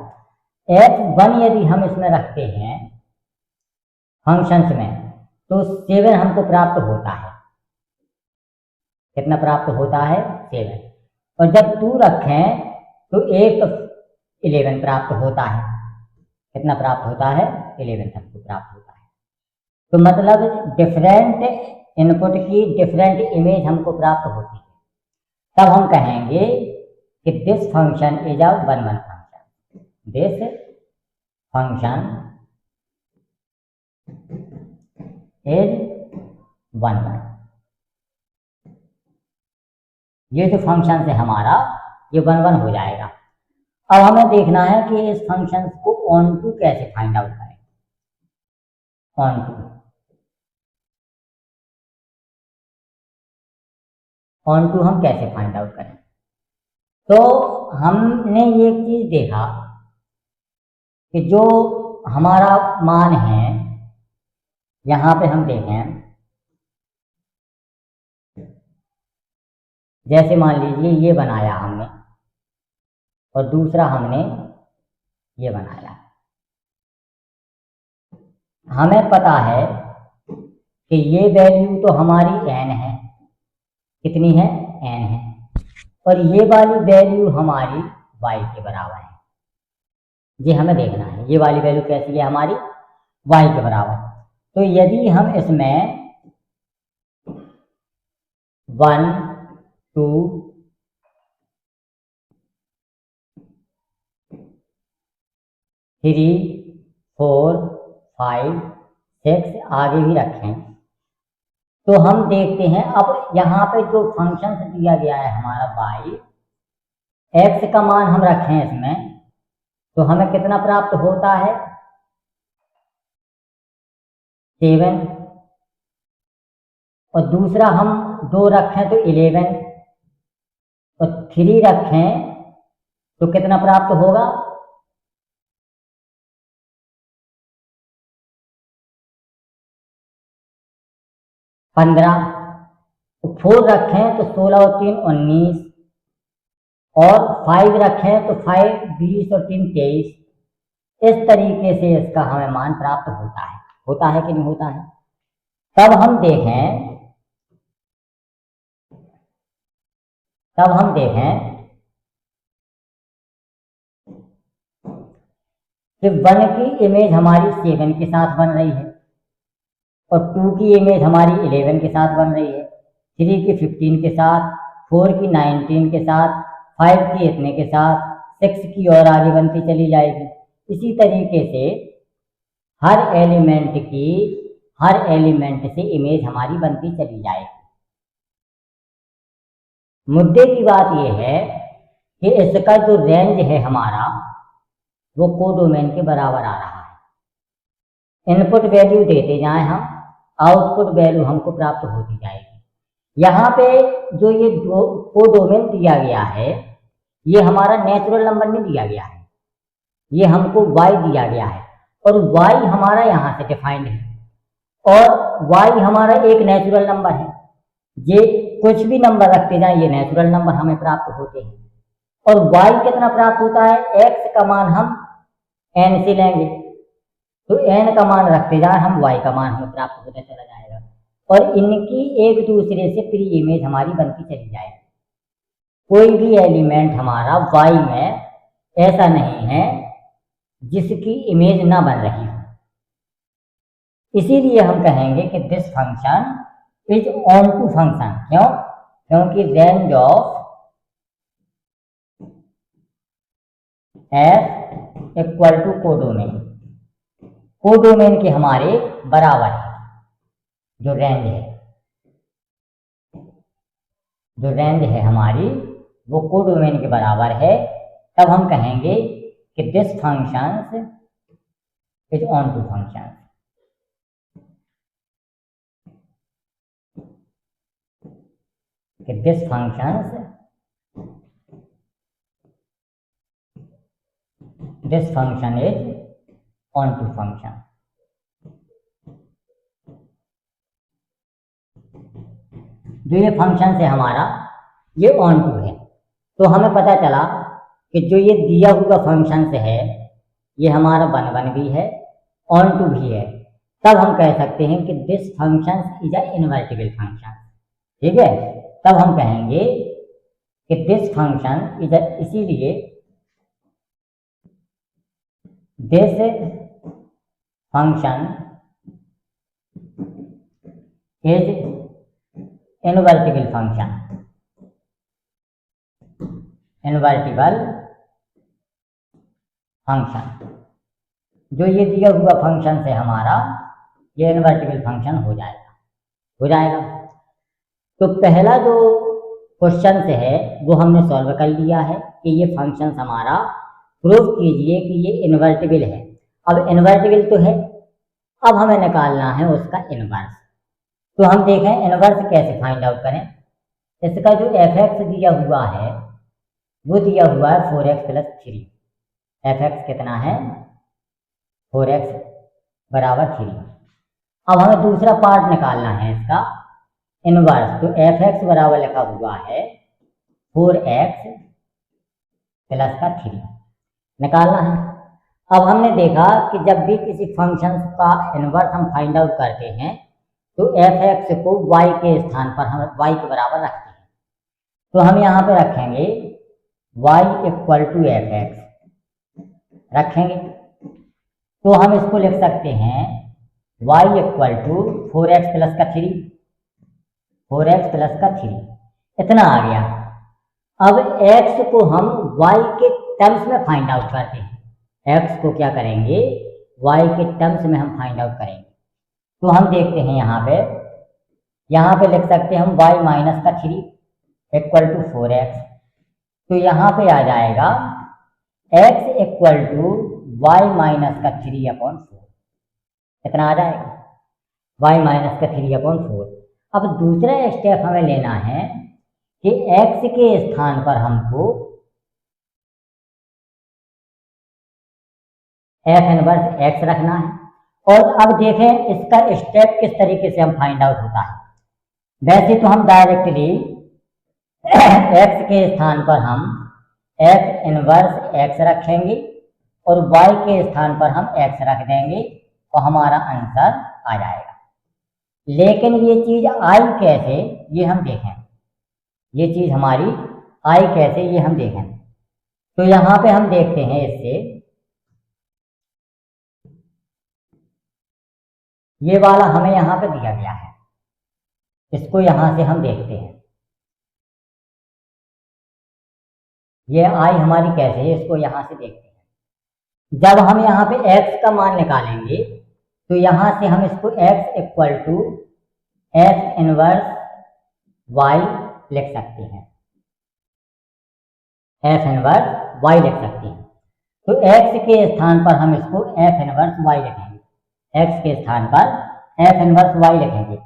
f1 यदि हम इसमें रखते हैं फंक्शंस में तो 7 हमको प्राप्त होता है। कितना प्राप्त होता है? 7। और जब 2 रखें तो 8 तो 11 प्राप्त होता है। कितना प्राप्त होता है? 11 हमको प्राप्त होता है। तो मतलब डिफरेंट इनपुट की डिफरेंट इमेज हमको प्राप्त होती है। तब हम कहेंगे कि this function is a one one function. This function is one one. ये जो फंक्शन है हमारा ये वन वन हो जाएगा। अब हमें देखना है कि इस फंक्शन को ऑन टू कैसे फाइंड आउट करें। ऑन टू हम कैसे फाइंड आउट करें? तो हमने ये चीज देखा कि जो हमारा मान है, यहां पे हम देखें, जैसे मान लीजिए ये बनाया हमने और दूसरा हमने ये बनाया। हमें पता है कि ये वैल्यू तो हमारी n है। कितनी है? n है। और ये वाली वैल्यू हमारी y के बराबर है। ये हमें देखना है ये वाली वैल्यू कैसी है? हमारी y के बराबर। तो यदि हम इसमें 1 2 3 4 5 6 आगे भी रखें तो हम देखते हैं, अब यहाँ पे जो फंक्शन दिया गया है हमारा y, x का मान हम रखें इसमें तो हमें कितना प्राप्त होता है? 7। और दूसरा हम 2 रखें तो 11 और 3 रखें तो कितना प्राप्त होगा? 15। तो 4 रखें तो 16 और 3 19 और 5 रखें तो 5 20 और 3 23। इस तरीके से इसका हमें मान प्राप्त होता है कि नहीं होता है? तब हम देखें कि 1 की इमेज हमारी 7 के साथ बन रही है और 2 की इमेज हमारी 11 के साथ बन रही है, 3 की 15 के साथ, 4 की 19 के साथ, 5 की इतने के साथ, 6 की और आगे बनती चली जाएगी। इसी तरीके से हर एलिमेंट से इमेज हमारी बनती चली जाएगी। मुद्दे की बात यह है कि इसका जो रेंज है हमारा वो कोडोमेन के बराबर आ रहा है। इनपुट वैल्यू देते जाएं हम, आउटपुट वैल्यू हमको प्राप्त होती जाएगी। यहाँ पे जो ये कोडोमेन दिया गया है ये हमारा नेचुरल नंबर नहीं दिया गया है, ये हमको y दिया गया है और y हमारा यहाँ से डिफाइंड है और y हमारा एक नेचुरल नंबर है। ये कुछ भी नंबर रखते जाएं ये नेचुरल नंबर हमें प्राप्त होते हैं। और y कितना प्राप्त होता है? x का मान हम n से लेंगे तो n का मान रखते जाए हम, y का मान हमें प्राप्त होता चला जाएगा और इनकी एक दूसरे से प्री इमेज हमारी बनती चली जाएगी। कोई भी एलिमेंट हमारा y में ऐसा नहीं है जिसकी इमेज ना बन रही हो। इसीलिए हम कहेंगे कि this function is on to फंक्शन। क्यों? क्योंकि range of f equal to codomain, codomain के हमारे बराबर है। जो रेंज है हमारी वो कोडोमेन के बराबर है। तब हम कहेंगे कि this function is on to function. This function this function is on to function. जो ये फंक्शन है हमारा ये ऑन टू है, तो हमें पता चला कि जो ये दिया हुआ फंक्शन है ये हमारा वन वन भी है, ऑन टू भी है। तब हम कह सकते हैं कि this function is a invertible function. ठीक है, तब हम कहेंगे कि दिस फंक्शन इज, इसीलिए this function is invertible function. Invertible function, जो ये दिया हुआ फंक्शन है हमारा ये इन्वर्टिबल फंक्शन हो जाएगा। तो पहला जो क्वेश्चन से है वो हमने सॉल्व कर लिया है कि ये फंक्शन हमारा प्रूव कीजिए कि ये इन्वर्टिबल है। अब इन्वर्टिबल तो है, अब हमें निकालना है उसका इन्वर्स। तो हम देखें इन्वर्स कैसे फाइंड आउट करें। इसका जो एफ एक्स दिया हुआ है वो दिया हुआ है 4x + 3। एफ एक्स कितना है 4x = 3। अब हमें दूसरा पार्ट निकालना है इसका इन्वर्स। तो एफ एक्स बराबर लिखा हुआ है 4x + 3 निकालना है। अब हमने देखा कि जब भी किसी फंक्शन का इन्वर्स हम फाइंड आउट करते हैं तो एफ एक्स को y के स्थान पर हम y के बराबर रखते हैं। तो हम यहाँ पे रखेंगे y = एफ एक्स रखेंगे। तो हम इसको लिख सकते हैं y = 4x + 3, 4x + 3 इतना आ गया। अब x को हम y के टर्म्स में फाइंड आउट करते हैं। x को क्या करेंगे y के टर्म्स में हम फाइंड आउट करेंगे। तो हम देखते हैं यहाँ पे लिख सकते हैं हम y - 3 = 4x। तो यहाँ पे आ जाएगा x = y - 3/4 इतना आ जाएगा y - 3/4। अब दूसरा स्टेप हमें लेना है कि x के स्थान पर हमको f इनवर्स x रखना है। और अब देखें इसका स्टेप किस तरीके से हम फाइंड आउट होता है। वैसे तो हम डायरेक्टली x के स्थान पर हम f इनवर्स x रखेंगे और y के स्थान पर हम x रख देंगे और हमारा आंसर आ जाएगा। लेकिन ये चीज आई कैसे ये हम देखें, ये चीज हमारी आई कैसे ये हम देखें। तो यहाँ पे हम देखते हैं इससे ये वाला हमें यहाँ पे दिया गया है, इसको यहाँ से हम देखते हैं ये आई हमारी कैसे है इसको यहाँ से देखते हैं। जब हम यहाँ पे x का मान निकालेंगे तो यहाँ से हम इसको x = f इनवर्स y लिख सकते हैं, f इनवर्स y लिख सकते हैं। तो x के स्थान पर हम इसको f इनवर्स y लिखेंगे, x के स्थान पर f इनवर्स y लिखेंगे।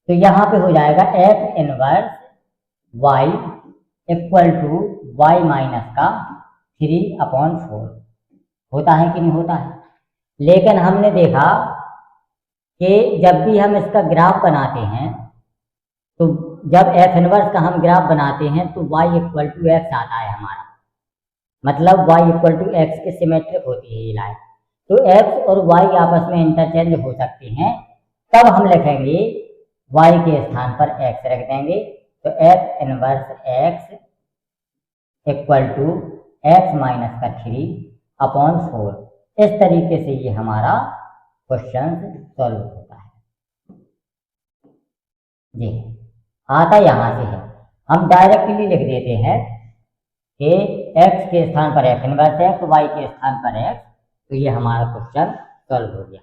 तो यहाँ पे हो जाएगा f इनवर्स y = y - 3/4 होता है कि नहीं होता है। लेकिन हमने देखा कि जब भी हम इसका ग्राफ बनाते हैं तो जब f इनवर्स का हम ग्राफ बनाते हैं तो y = x आता है हमारा, मतलब y = x के सिमेट्रिक होती है ये लाइन। तो x और y आपस में इंटरचेंज हो सकते हैं। तब हम लिखेंगे y के स्थान पर x रख देंगे। तो f इनवर्स x = x - 3/4। इस तरीके से ये हमारा क्वेश्चन सॉल्व होता है जी। आता यहाँ से है, हम डायरेक्टली लिख देते हैं कि x के स्थान पर f इनवर्स x, y के स्थान पर x, तो ये हमारा क्वेश्चन सॉल्व हो गया।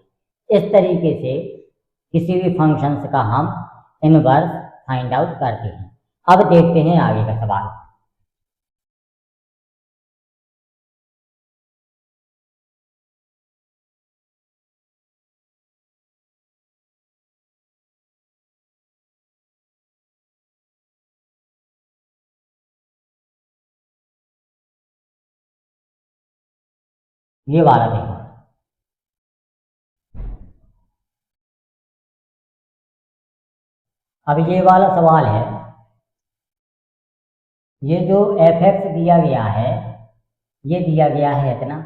इस तरीके से किसी भी फंक्शन का हम इनवर्स फाइंड आउट करते हैं। अब देखते हैं आगे का सवाल। ये वाला देखो, अब ये वाला सवाल है, ये जो fx दिया गया है, ये दिया गया है इतना,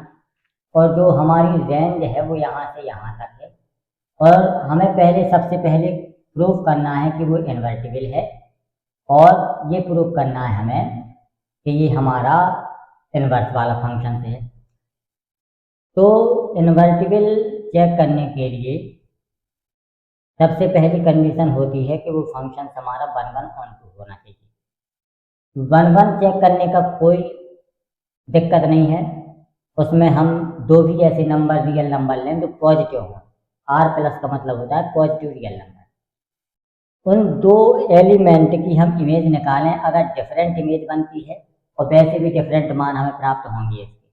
और जो हमारी रेंज है वो यहाँ से यहाँ तक है, और हमें सबसे पहले प्रूफ करना है कि वो इन्वर्टिबल है, और ये प्रूफ करना है हमें कि ये हमारा इन्वर्स वाला फंक्शन है। तो इन्वर्टिबल चेक करने के लिए सबसे पहली कंडीशन होती है कि वो फंक्शन हमारा 1 1 ऑन 2 होना चाहिए। 1 1 चेक करने का कोई दिक्कत नहीं है, उसमें हम दो भी ऐसे नंबर रियल नंबर लें जो पॉजिटिव हों। r प्लस का मतलब होता है पॉजिटिव रियल नंबर। उन दो एलिमेंट की हम इमेज निकालें, अगर डिफरेंट इमेज बनती है और वैसे भी डिफरेंट मान हमें प्राप्त होंगे इसके,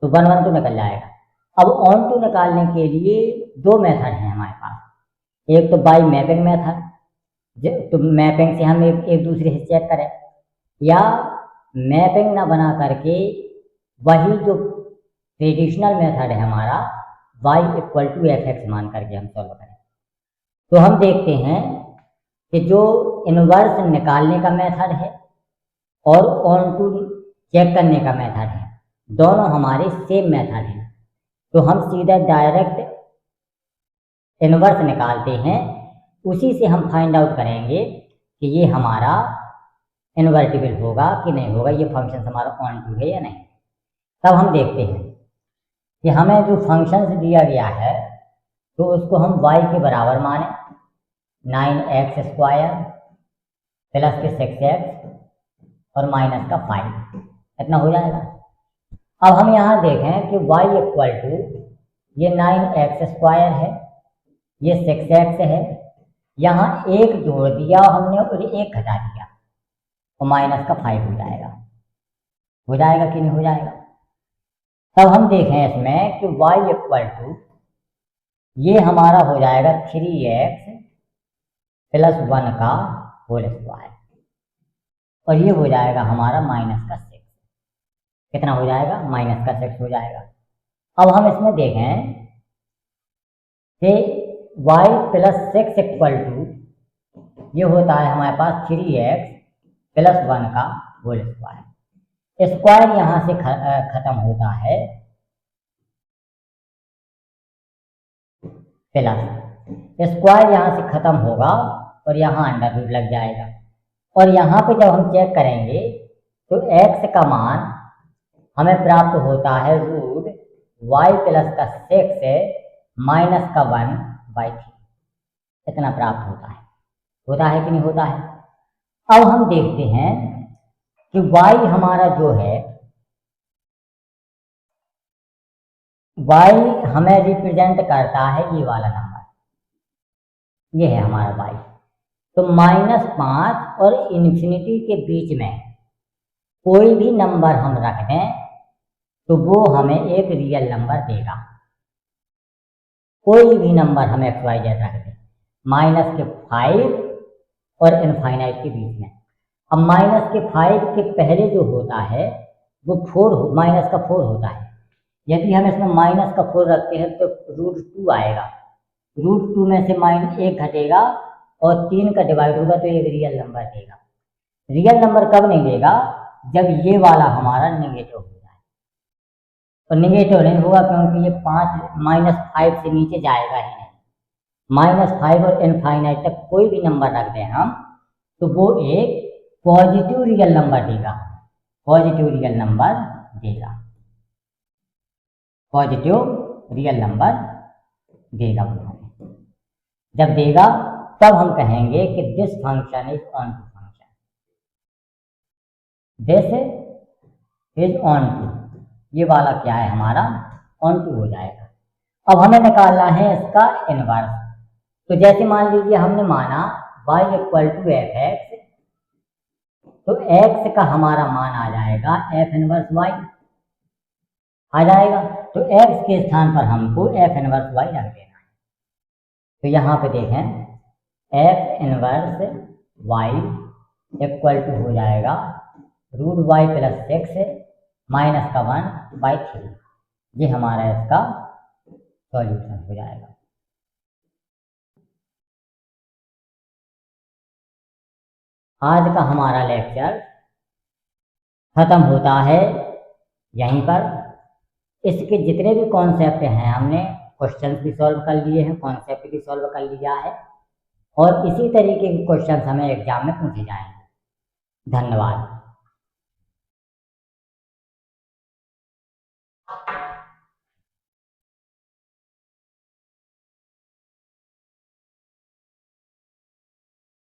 तो 1 1 तो निकल जाएगा। अब ऑन टू निकालने के लिए दो मेथड हैं हमारे पास, एक तो बाय मैपिंग मेथड, तो मैपिंग से हम एक दूसरे से चेक करें, या मैपिंग ना बना करके वही जो ट्रेडिशनल मेथड है हमारा y इक्वल टू fx मान करके हम सॉल्व करें। तो हम देखते हैं कि जो इनवर्स निकालने का मेथड है और ऑन टू चेक करने का मेथड है, दोनों हमारे सेम मेथड हैं। तो हम सीधा डायरेक्ट इनवर्स निकालते हैं, उसी से हम फाइंड आउट करेंगे कि ये हमारा इन्वर्टिबल होगा कि नहीं होगा, ये फंक्शन हमारा ऑन टू है या नहीं। तब हम देखते हैं कि हमें जो फंक्शन दिया गया है तो उसको हम y के बराबर माने 9x स्क्वायर प्लस के 6x और माइनस का 5, इतना हो जाएगा। अब हम यहाँ देखें कि y इक्वल टू ये 9x स्क्वायर है, ये 6x है, यहाँ एक जोड़ दिया हमने और एक घटा दिया तो माइनस का 5 हो जाएगा कि नहीं हो जाएगा। तब हम देखें इसमें कि y इक्वल टू ये हमारा हो जाएगा 3x प्लस 1 का होल स्क्वायर, और ये हो जाएगा हमारा माइनस का 6। कितना हो जाएगा? माइनस का 6 हो जाएगा। अब हम इसमें देखें कि y प्लस 6 इक्वल टू ये होता है हमारे पास 3x प्लस 1 का होल स्क्वायर। स्क्वायर यहाँ से खत्म होता है प्लस, स्क्वायर यहाँ से खत्म होगा और यहाँ अंडर रूट लग जाएगा, और यहाँ पे जब हम चेक करेंगे तो x का मान हमें प्राप्त होता है रूट y प्लस का 6 माइनस का 1/3, इतना प्राप्त होता है कि नहीं होता है। अब हम देखते हैं कि y हमारा जो है, y हमें रिप्रेजेंट करता है ये वाला नंबर, ये है हमारा y। तो -5 और इन्फिनिटी के बीच में कोई भी नंबर हम रख दें तो वो हमें एक रियल नंबर देगा। कोई भी नंबर हम XYZ रख दें -5 और इनफाइनाइट के बीच में। अब -5 के पहले जो होता है वो माइनस का 4 होता है। यदि हम इसमें माइनस का 4 रखते हैं तो √2 आएगा, √2 में से -1 घटेगा और 3 का डिवाइड होगा तो एक रियल नंबर देगा। रियल नंबर कब नहीं देगा? जब ये वाला हमारा नेगेटिव हो जाए, और नेगेटिव नहीं होगा क्योंकि ये -5 से नीचे जाएगा ही नहीं। -5 और इनफाइनाइट तक कोई भी नंबर रख दें हम तो वो एक पॉजिटिव रियल नंबर देगा, पॉजिटिव रियल नंबर देगा, पॉजिटिव रियल नंबर देगा वो हमें। जब देगा तब हम कहेंगे कि this function is on to function, this is on to. ये वाला क्या है हमारा? ऑन टू हो जाएगा। अब हमें निकालना है इसका इनवर्स। तो जैसे मान लीजिए हमने माना y इक्वल टू fx, तो x का हमारा मान आ जाएगा f इनवर्स y आ जाएगा। तो x के स्थान पर हमको f इनवर्स y रख देना है। तो यहाँ पे देखें f inverse y equal to हो जाएगा √y प्लस 6 माइनस का 1/3, ये हमारा इसका सॉल्यूशन हो जाएगा। आज का हमारा लेक्चर खत्म होता है यहीं पर। इसके जितने भी कॉन्सेप्ट हैं हमने क्वेश्चंस भी सॉल्व कर लिए हैं, कॉन्सेप्ट भी सॉल्व कर लिया है, और इसी तरीके के क्वेश्चंस हमें एग्जाम में पूछे जाएंगे। धन्यवाद।